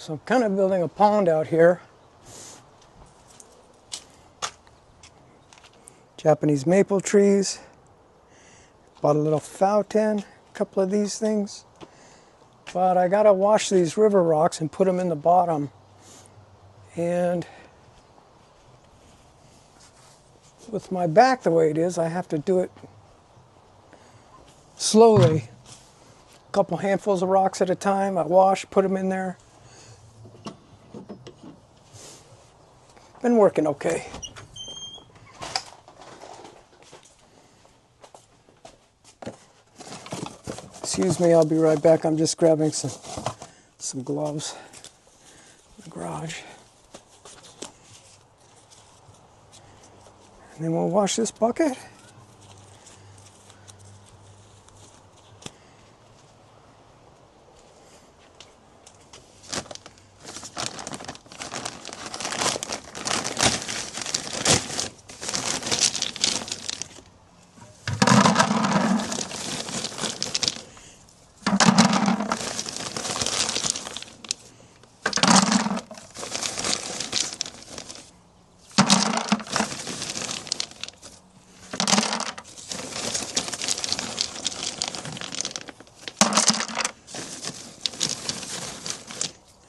So I'm kind of building a pond out here. Japanese maple trees. Bought a little fountain, a couple of these things. But I gotta wash these river rocks and put them in the bottom. And with my back the way it is, I have to do it slowly. A couple handfuls of rocks at a time. I wash, put them in there. Been working okay. Excuse me, I'll be right back. I'm just grabbing some gloves in the garage. And then we'll wash this bucket.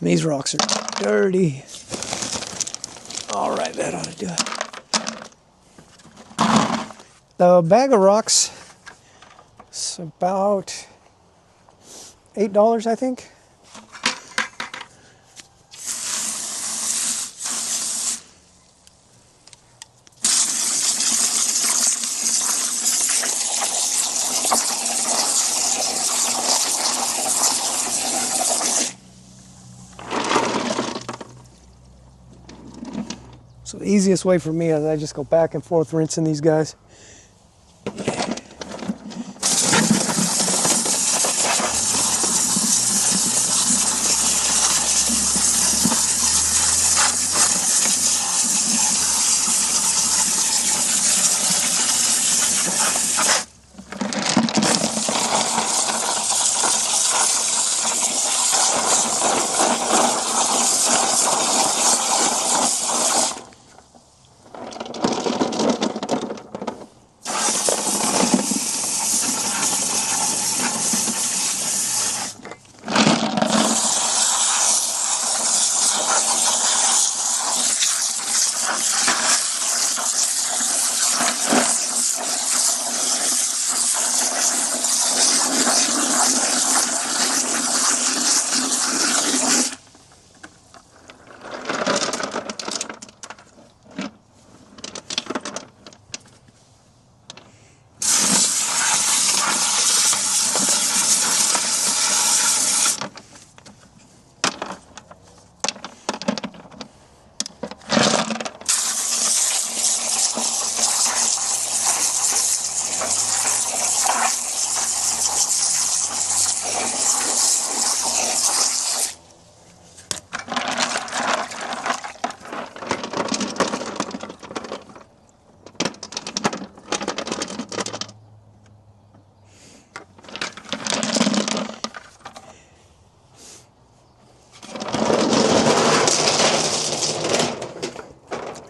These rocks are dirty. All right, that ought to do it. The bag of rocks is about $8, I think. So the easiest way for me is I just go back and forth rinsing these guys.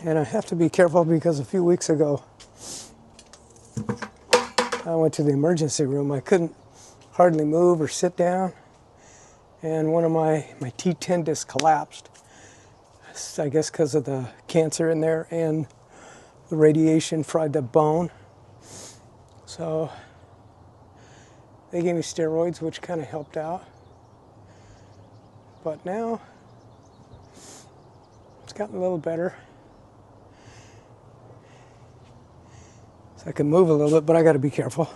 And I have to be careful because a few weeks ago, I went to the emergency room. I couldn't hardly move or sit down. And one of my T10 discs collapsed. I guess because of the cancer in there and the radiation fried the bone. So they gave me steroids, which kind of helped out. But now it's gotten a little better. So I can move a little bit, but I got to be careful.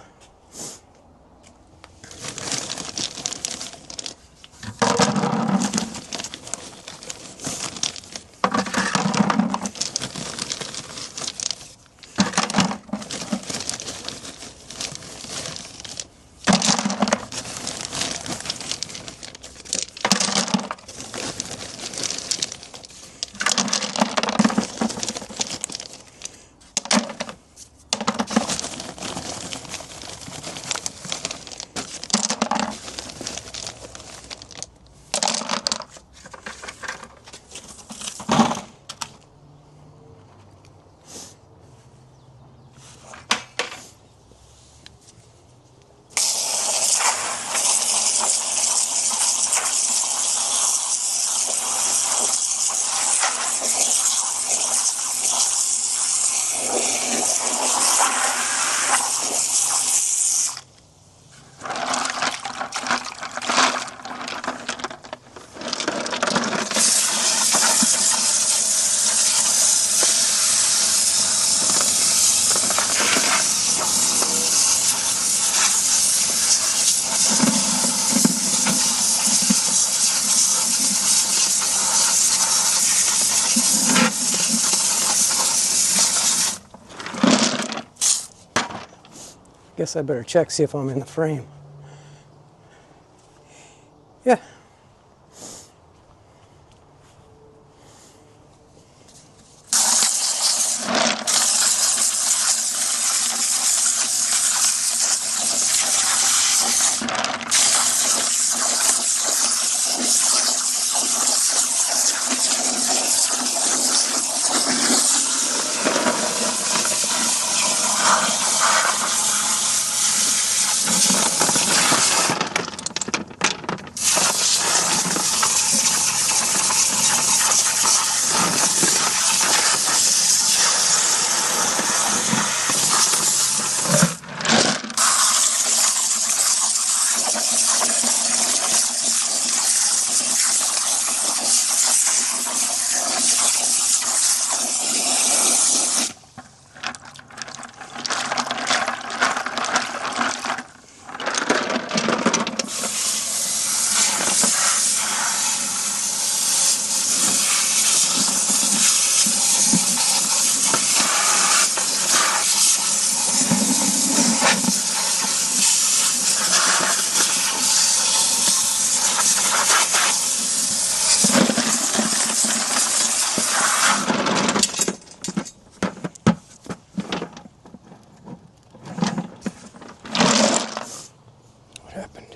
Guess I better check, see if I'm in the frame. Yeah. What happened?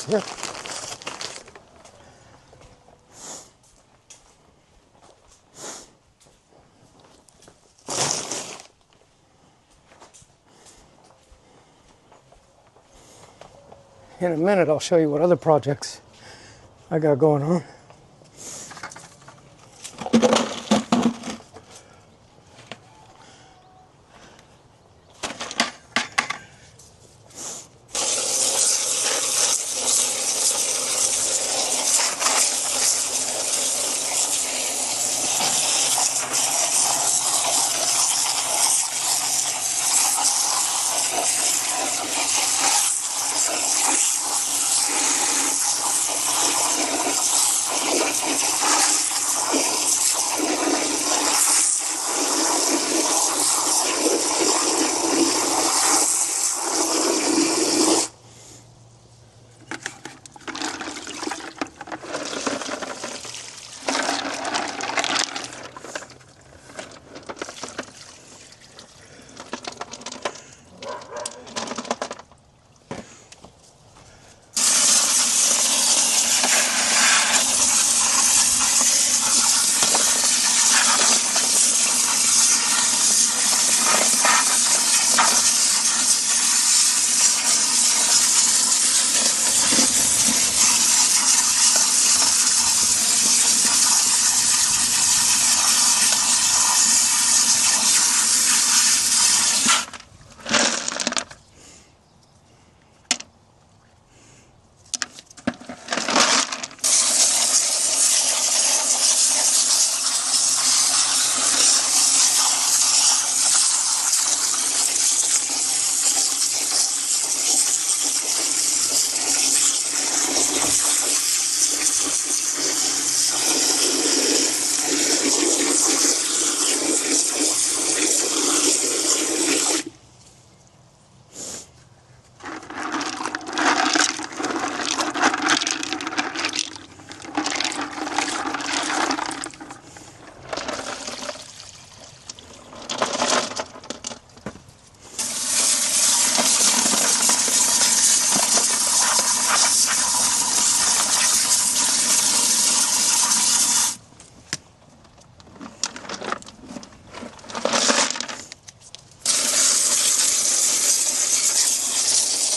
That's it. In a minute, I'll show you what other projects I got going on.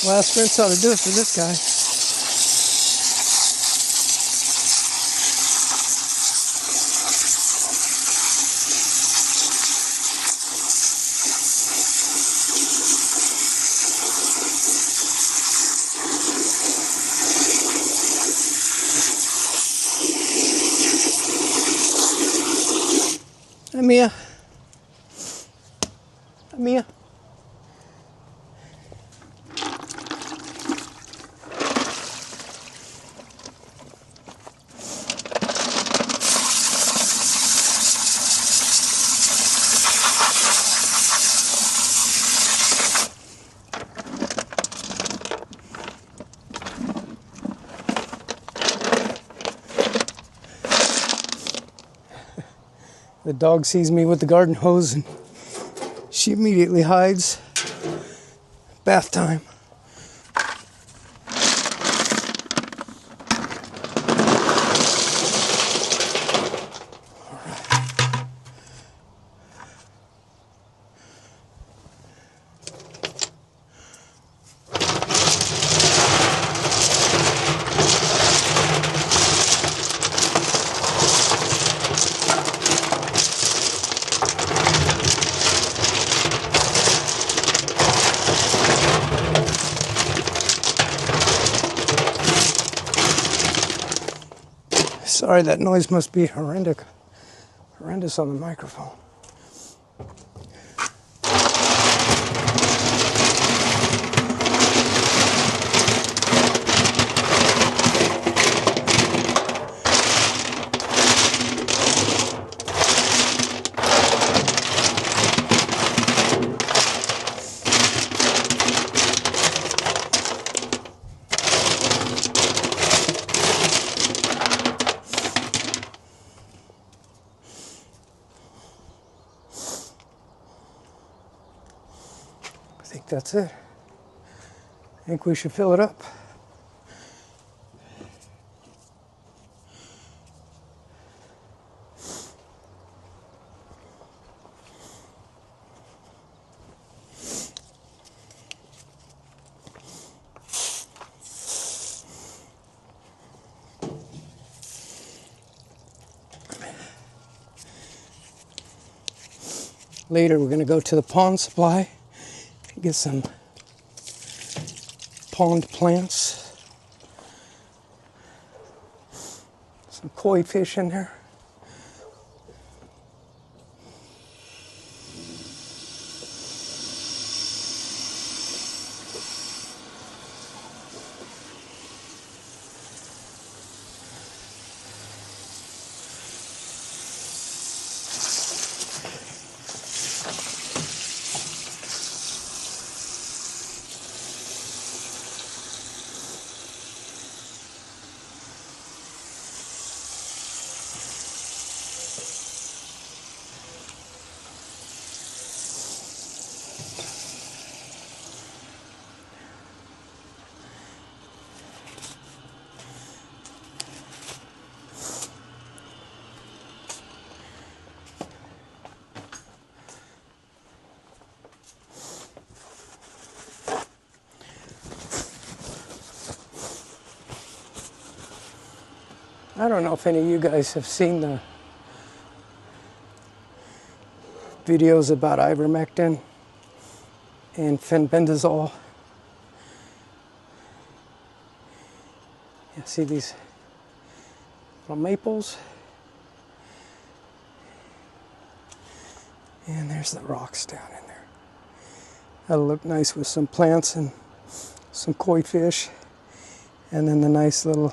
Last rinse ought to do it for this guy. Hi, Mia. Hi, Mia. The dog sees me with the garden hose and she immediately hides. Bath time. Sorry, that noise must be horrendous on the microphone. I think that's it. I think we should fill it up. Later, we're going to go to the pond supply and get some pond plants, some koi fish in there. I don't know if any of you guys have seen the videos about ivermectin and fenbendazole. You see these little maples? And there's the rocks down in there. That'll look nice with some plants and some koi fish. And then the nice little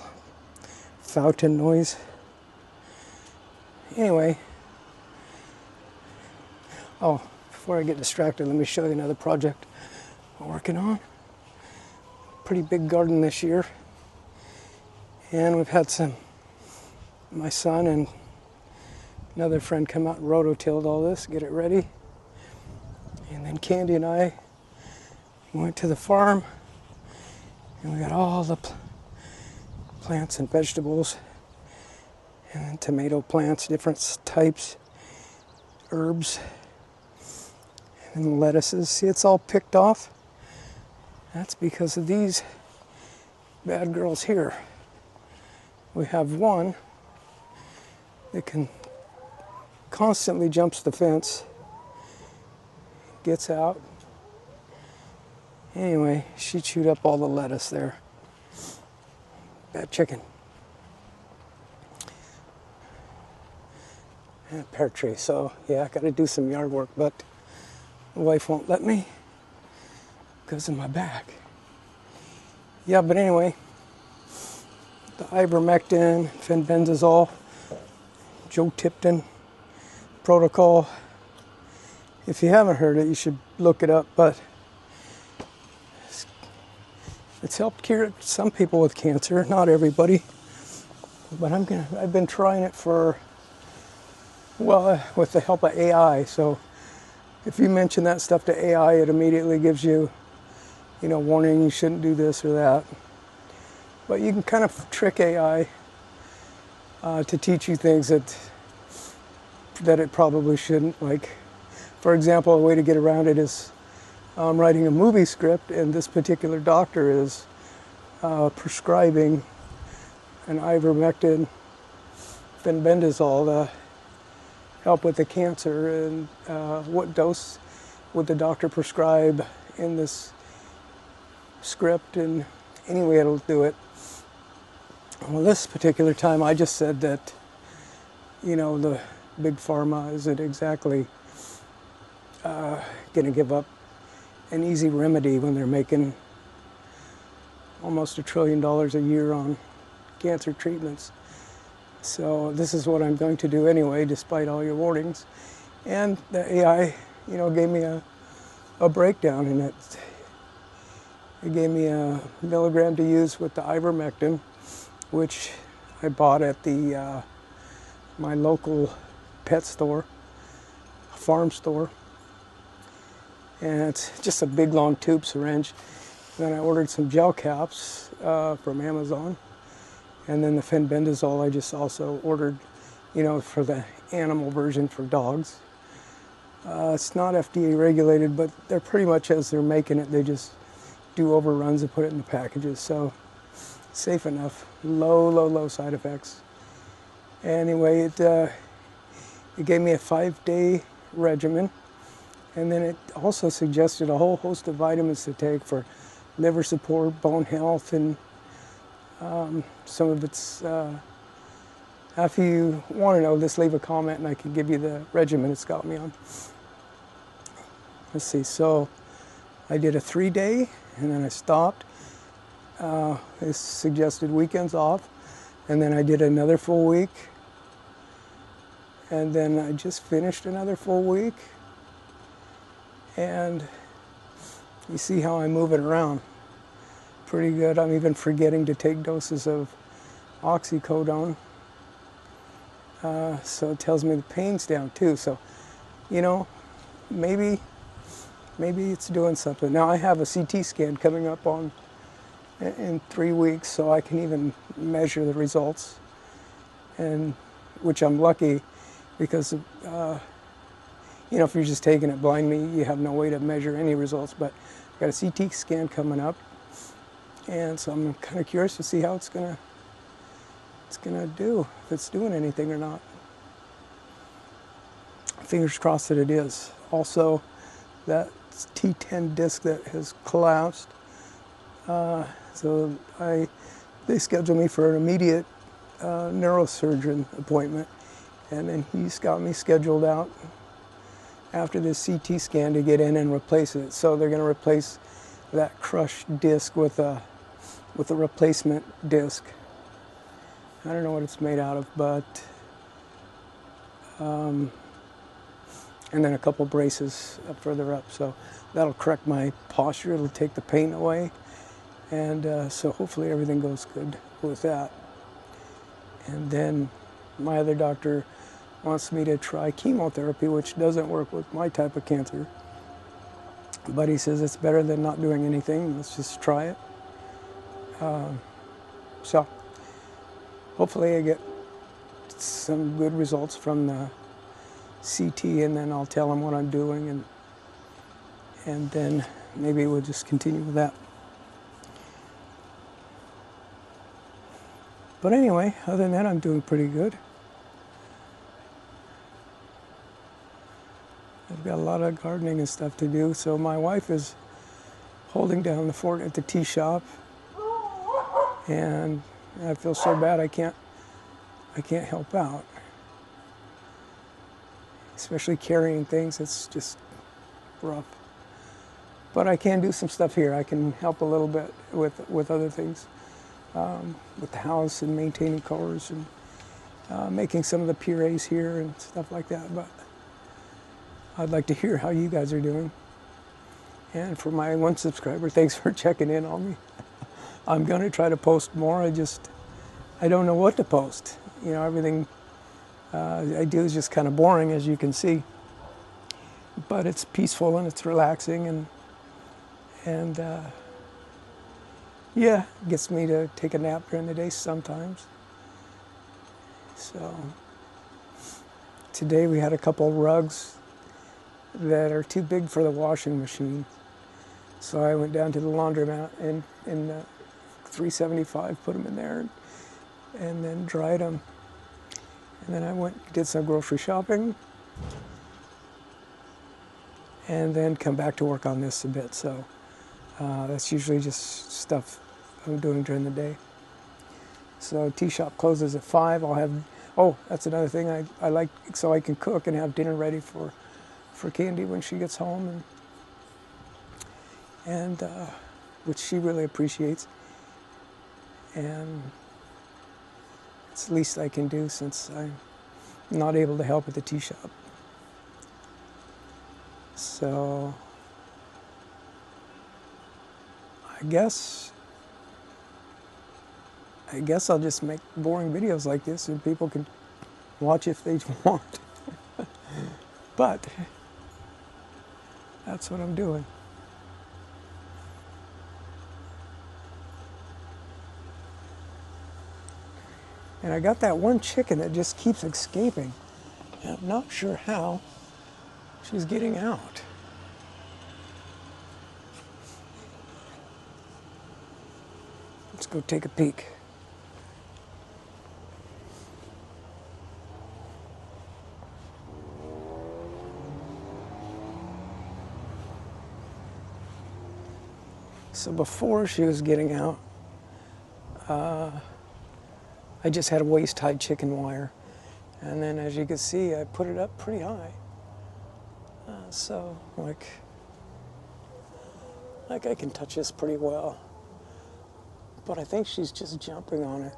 fountain noise. Anyway, oh, before I get distracted, let me show you another project I'm working on. Pretty big garden this year. And we've had my son and another friend come out and rototilled all this, get it ready. And then Candy and I went to the farm and we got all the plants and vegetables and tomato plants, different types, herbs, and lettuces. See, it's all picked off. That's because of these bad girls here. We have one that can constantly jumps the fence, gets out. Anyway, she chewed up all the lettuce there. Bad chicken. And a pear tree. So yeah, I got to do some yard work, but the wife won't let me because of my back. Yeah, but anyway, the ivermectin, fenbendazole, Joe Tipton protocol. If you haven't heard it, you should look it up, but it's helped cure some people with cancer, not everybody. But I've been trying it for, well, with the help of AI. So if you mention that stuff to AI, it immediately gives you, warning you shouldn't do this or that. But you can kind of trick AI to teach you things that it probably shouldn't. Like, for example, a way to get around it is writing a movie script, and this particular doctor is prescribing an ivermectin, fenbendazole to help with the cancer. And what dose would the doctor prescribe in this script? And anyway, it'll do it. Well, this particular time, I just said that, the big pharma isn't exactly going to give up an easy remedy when they're making almost $1 trillion a year on cancer treatments. So this is what I'm going to do anyway, despite all your warnings. And the AI, gave me a breakdown in it. It gave me a milligram to use with the ivermectin, which I bought at the my local pet store, farm store. And it's just a big long tube syringe. Then I ordered some gel caps from Amazon. And then the fenbendazole I just also ordered, for the animal version for dogs. It's not FDA regulated, but they're pretty much as they're making it, they just do overruns and put it in the packages. So safe enough, low side effects. Anyway, it gave me a 5-day regimen, and then it also suggested a whole host of vitamins to take for liver support, bone health, and some of it's, if you want to know, just leave a comment and I can give you the regimen it's got me on. Let's see, so I did a 3-day and then I stopped. It suggested weekends off, and then I did another full week, and then I just finished another full week. And you see how I'm moving around pretty good. I'm even forgetting to take doses of oxycodone, so it tells me the pain's down too. So maybe it's doing something. Now I have a CT scan coming up in 3 weeks, so I can even measure the results, and which I'm lucky because if you're just taking it blindly, you have no way to measure any results. But I've got a CT scan coming up, and so I'm kind of curious to see how it's gonna do, if it's doing anything or not. Fingers crossed that it is. Also, that T10 disc that has collapsed. So they scheduled me for an immediate neurosurgeon appointment, and then he's got me scheduled out after this CT scan to get in and replace it. So they're going to replace that crushed disc with a replacement disc. I don't know what it's made out of, but and then a couple braces further up. So that'll correct my posture. It'll take the pain away. And so hopefully everything goes good with that. And then my other doctor wants me to try chemotherapy, which doesn't work with my type of cancer. But he says it's better than not doing anything. Let's just try it. So hopefully I get some good results from the CT, and then I'll tell him what I'm doing, and then maybe we'll just continue with that. But anyway, other than that, I'm doing pretty good. I've got a lot of gardening and stuff to do, so my wife is holding down the fort at the tea shop, and I feel so bad I can't help out. Especially carrying things, it's just rough. But I can do some stuff here. I can help a little bit with other things, with the house and maintaining cars and making some of the purees here and stuff like that. But I'd like to hear how you guys are doing. And for my one subscriber, thanks for checking in on me. I'm going to try to post more. I don't know what to post. You know, everything I do is just kind of boring, as you can see. But it's peaceful and it's relaxing, and yeah, it gets me to take a nap during the day sometimes. So today we had a couple rugs that are too big for the washing machine. So I went down to the laundromat and in 375, put them in there, and then dried them. And then I did some grocery shopping, and then come back to work on this a bit. So that's usually just stuff I'm doing during the day. So tea shop closes at 5. I'll have, oh, that's another thing I like, so I can cook and have dinner ready for Candy when she gets home, and which she really appreciates. And it's the least I can do since I'm not able to help at the tea shop. So I guess I'll just make boring videos like this and people can watch if they want. But that's what I'm doing. And I got that one chicken that just keeps escaping. And I'm not sure how she's getting out. Let's go take a peek. So before she was getting out, I just had a waist-high chicken wire. And then as you can see, I put it up pretty high. So like I can touch this pretty well. But I think she's just jumping on it.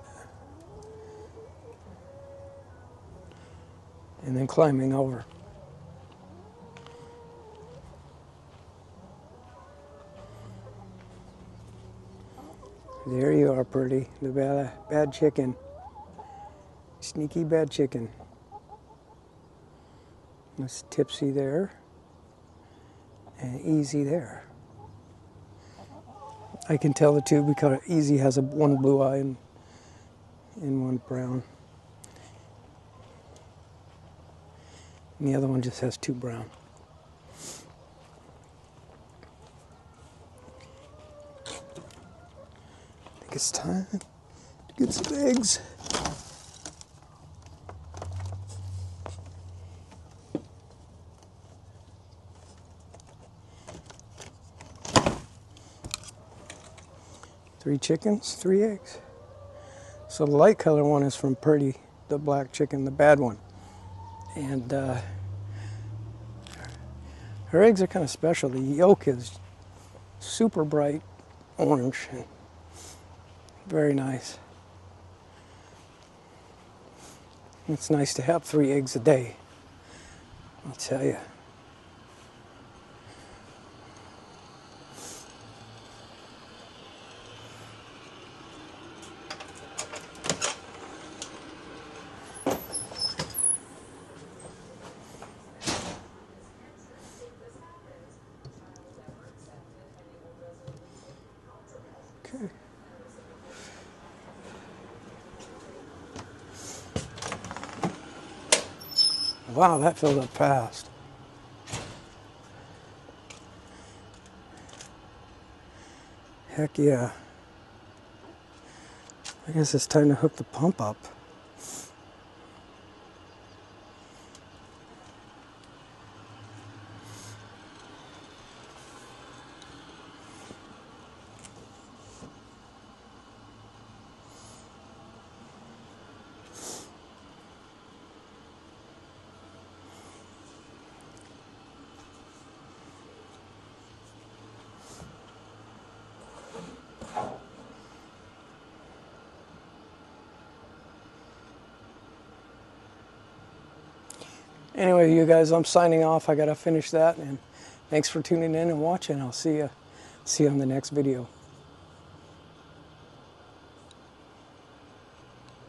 And then climbing over. There you are, pretty. The bad chicken. Sneaky bad chicken. That's Tipsy there. And Easy there. I can tell the two because Easy has one blue eye and one brown. And the other one just has 2 brown. I think it's time to get some eggs. Three chickens, 3 eggs. So the light color one is from Purdy, the black chicken, the bad one. And her eggs are kind of special. The yolk is super bright orange and very nice. It's nice to have 3 eggs a day, I'll tell you. Okay. Wow, that filled up fast. Heck yeah. I guess it's time to hook the pump up. Anyway, you guys, I'm signing off. I gotta finish that, and thanks for tuning in and watching. I'll see you on the next video.